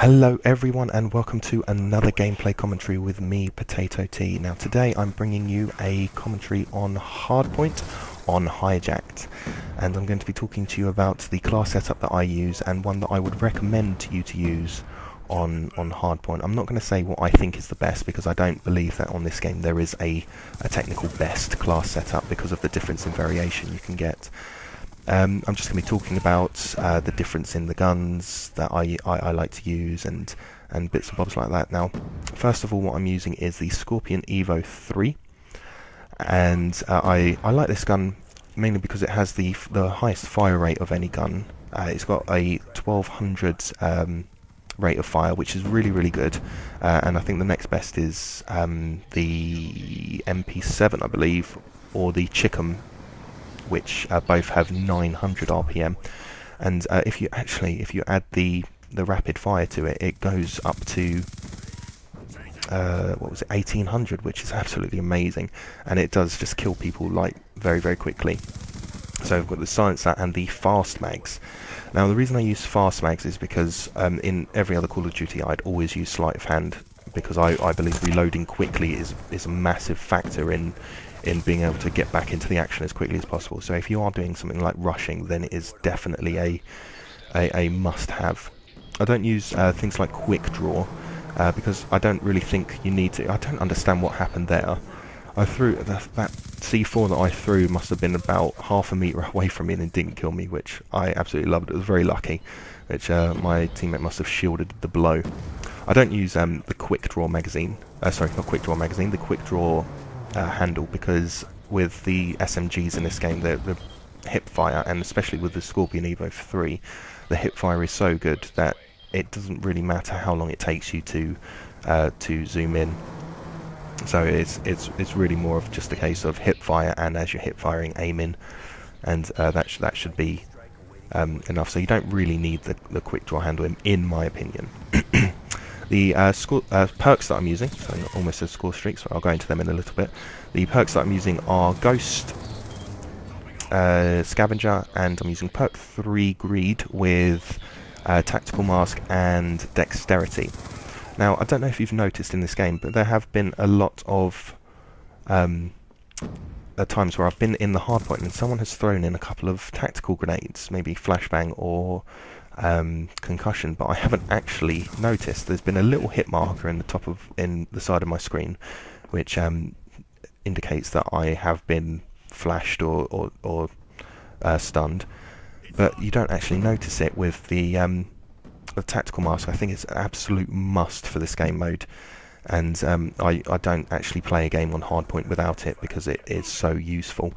Hello everyone and welcome to another gameplay commentary with me, Potato T. Now today I'm bringing you a commentary on hardpoint on hijacked, and I'm going to be talking to you about the class setup that I use and one that I would recommend you to use on hardpoint. I'm not going to say what I think is the best because I don't believe that on this game there is a technical best class setup because of the difference in variation you can get. I'm just going to be talking about the difference in the guns that I like to use and bits and bobs like that. Now, first of all, what I'm using is the Scorpion Evo 3, and I like this gun mainly because it has the highest fire rate of any gun. It's got a 1200 rate of fire, which is really good, and I think the next best is the MP7, I believe, or the Chickham, which both have 900 RPM, and if you add the rapid fire to it, it goes up to what was it, 1800, which is absolutely amazing, and it does just kill people like very quickly. So I've got the silencer and the fast mags. Now the reason I use fast mags is because in every other Call of Duty I'd always use sleight of hand, because I believe reloading quickly is a massive factor in being able to get back into the action as quickly as possible. So if you are doing something like rushing, then it is definitely a must-have. I don't use things like quick draw because I don't really think you need to. I don't understand what happened there. I threw that C4 that I threw must have been about half a meter away from me and it didn't kill me, which I absolutely loved. It was very lucky, which my teammate must have shielded the blow. I don't use the quick draw magazine. Sorry, not quick draw magazine. The quick draw handle, because with the SMGs in this game, the hip fire, and especially with the Scorpion Evo 3, the hip fire is so good that it doesn't really matter how long it takes you to zoom in. So it's really more of just a case of hip fire, and as you're hip firing, aim in, and that should be enough. So you don't really need the quick draw handle in my opinion. The perks that I'm using, so almost as score streaks, so I'll go into them in a little bit. The perks that I'm using are Ghost, Scavenger, and I'm using perk 3 Greed with Tactical Mask and Dexterity. Now, I don't know if you've noticed in this game, but there have been a lot of times where I've been in the hardpoint and someone has thrown in a couple of tactical grenades, maybe flashbang or concussion, but I haven't actually noticed. There's been a little hit marker in the side of my screen, which indicates that I have been flashed or stunned, but you don't actually notice it with the tactical mask. I think it's an absolute must for this game mode, and I don't actually play a game on hardpoint without it because it is so useful.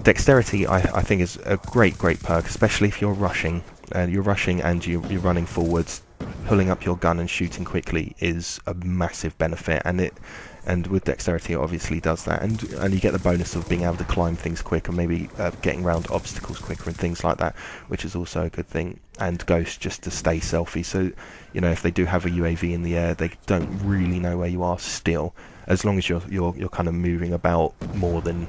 Dexterity, I think, is a great perk, especially if you're rushing. And you're running forwards. Pulling up your gun and shooting quickly is a massive benefit, and with Dexterity it obviously does that, and you get the bonus of being able to climb things quicker, maybe getting around obstacles quicker and things like that, which is also a good thing. And Ghost, just to stay stealthy, so you know if they do have a UAV in the air, they don't really know where you are still, as long as you're kind of moving about more than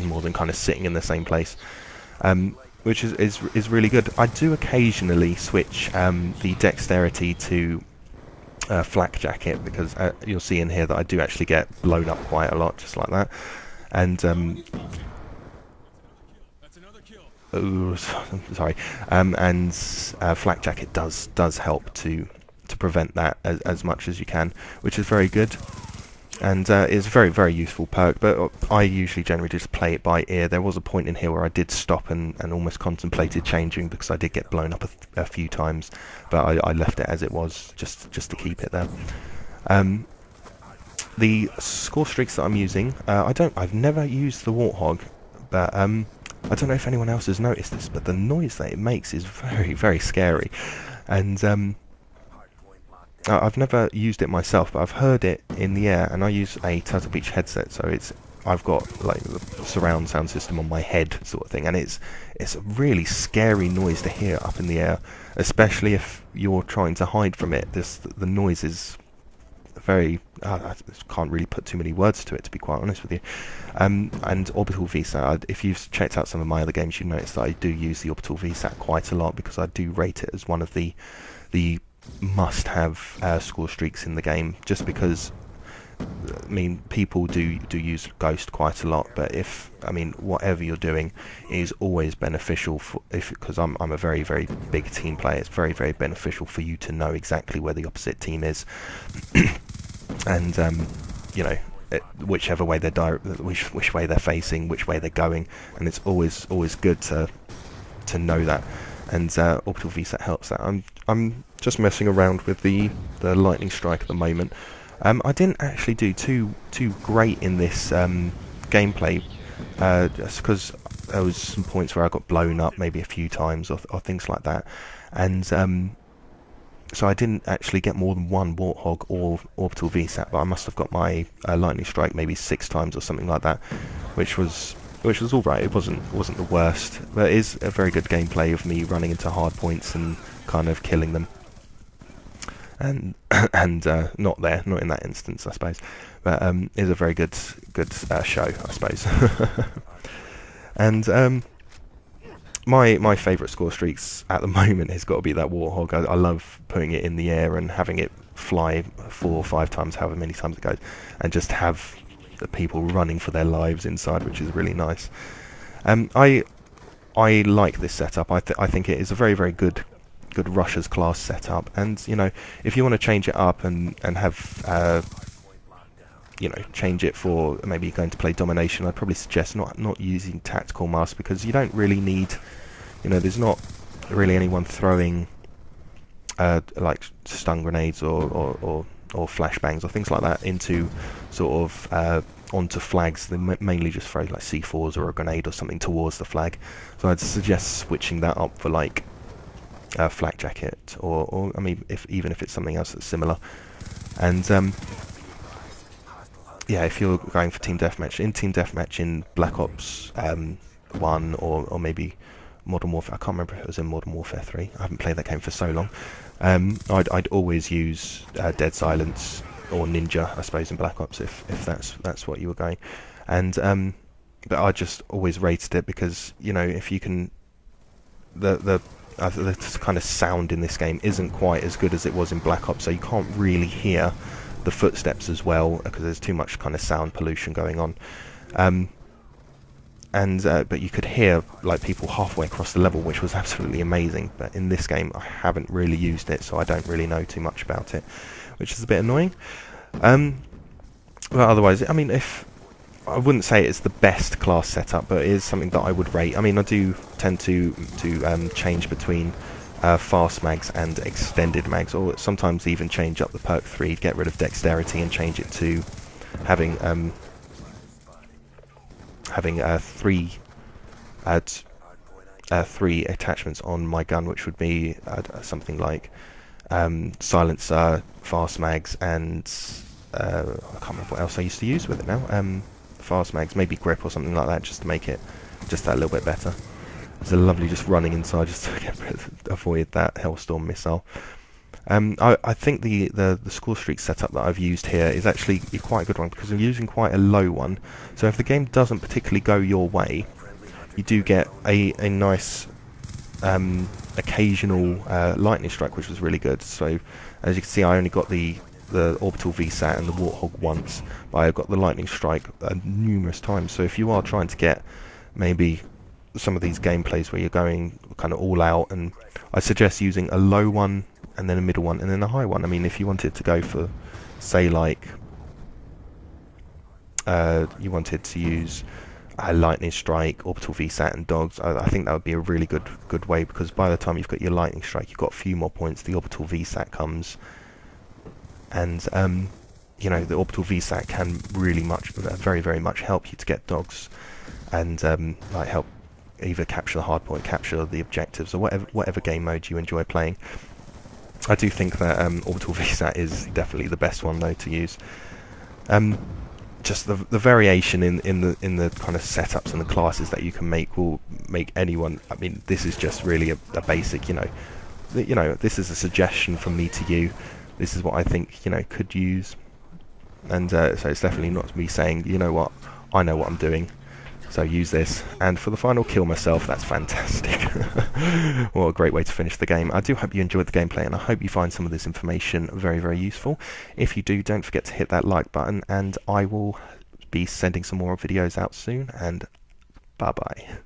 more than kind of sitting in the same place, which is really good. I do occasionally switch the Dexterity to flak jacket, because you'll see in here that I do actually get blown up quite a lot, just like that. And sorry, and flak jacket does help to prevent that as much as you can, which is very good. And it's a very useful perk, but I usually generally just play it by ear. There was a point in here where I did stop and almost contemplated changing, because I did get blown up a few times, but I left it as it was just to keep it there. The score streaks that I'm using, I've never used the Warthog, but I don't know if anyone else has noticed this, but the noise that it makes is very scary, and I've never used it myself, but I've heard it in the air, and I use a Turtle Beach headset, so I've got like the surround sound system on my head sort of thing, and it's a really scary noise to hear up in the air, especially if you're trying to hide from it. The noise is very... I can't really put too many words to it, to be quite honest with you. And Orbital VSAT, if you've checked out some of my other games, you've noticed that I do use the Orbital VSAT quite a lot, because I do rate it as one of the must have score streaks in the game, just because I mean, people do use Ghost quite a lot, but whatever you're doing is always beneficial because I'm a very, very big team player. It's very, very beneficial for you to know exactly where the opposite team is, and whichever way which way they're facing, which way they're going, and it's always good to know that. And orbital VSAT helps that. I'm just messing around with the lightning strike at the moment. I didn't actually do too great in this gameplay, just because there was some points where I got blown up maybe a few times or things like that, and so I didn't actually get more than one Warthog or orbital VSAT, but I must have got my lightning strike maybe 6 times or something like that, which was all right. It wasn't the worst, but it is a very good gameplay of me running into hard points and kind of killing them. And not in that instance, I suppose, but is a very good show, I suppose. And my favourite score streaks at the moment has got to be that Warthog. I love putting it in the air and having it fly 4 or 5 times, however many times it goes, and just have the people running for their lives inside, which is really nice. I like this setup. I think it is a very, very good rushers class setup, and if you want to change it up and have change it for maybe going to play domination, I'd probably suggest not using tactical mass, because you don't really need, there's not really anyone throwing like stun grenades or flashbangs or things like that into sort of onto flags. They mainly just throw like C4s or a grenade or something towards the flag, so I'd suggest switching that up for like flak jacket, or I mean, even if it's something else that's similar. And yeah, if you're going for team deathmatch, in Black Ops 1 or maybe Modern Warfare, I can't remember if it was in Modern Warfare 3. I haven't played that game for so long. I'd always use Dead Silence or Ninja, I suppose, in Black Ops if that's what you were going. And but I just always rated it because if you can, the kind of sound in this game isn't quite as good as it was in Black Ops, so you can't really hear the footsteps as well because there's too much kind of sound pollution going on. But you could hear like people halfway across the level, which was absolutely amazing. But in this game, I haven't really used it, so I don't really know too much about it, which is a bit annoying. But otherwise, I mean, I wouldn't say it's the best class setup, but it is something that I would rate. I mean, I do tend to change between fast mags and extended mags, or sometimes even change up the perk 3, get rid of dexterity and change it to having three attachments on my gun, which would be something like silencer, fast mags, and I can't remember what else I used to use with it now. Fast mags, maybe grip or something like that, just to make it just that little bit better. It's a lovely just running inside just to avoid that Hellstorm missile. I think the score streak setup that I've used here is actually quite a good one, because I'm using quite a low one. So if the game doesn't particularly go your way, you do get a nice occasional lightning strike, which was really good. So as you can see, I only got the orbital VSAT and the Warthog once, but I got the lightning strike numerous times. So if you are trying to get maybe some of these gameplays where you're going kind of all out, and I suggest using a low one and then a middle one and then a high one. I mean, if you wanted to go for, say, like you wanted to use a lightning strike, orbital VSAT and dogs, I think that would be a really good way, because by the time you've got your lightning strike, you've got a few more points. The orbital VSAT comes, and the orbital VSAT can really very, very much help you to get dogs, and like help either capture the hardpoint, capture the objectives, or whatever game mode you enjoy playing. I do think that orbital VSAT is definitely the best one though to use. Just the variation in the kind of setups and the classes that you can make will make anyone. I mean, this is just really a basic. This is a suggestion from me to you. This is what I think could use, and so it's definitely not me saying, you know what, I know what I'm doing. So use this, and for the final kill myself, that's fantastic. What a great way to finish the game. I do hope you enjoyed the gameplay, and I hope you find some of this information very, very useful. If you do, don't forget to hit that like button, and I will be sending some more videos out soon, and bye bye.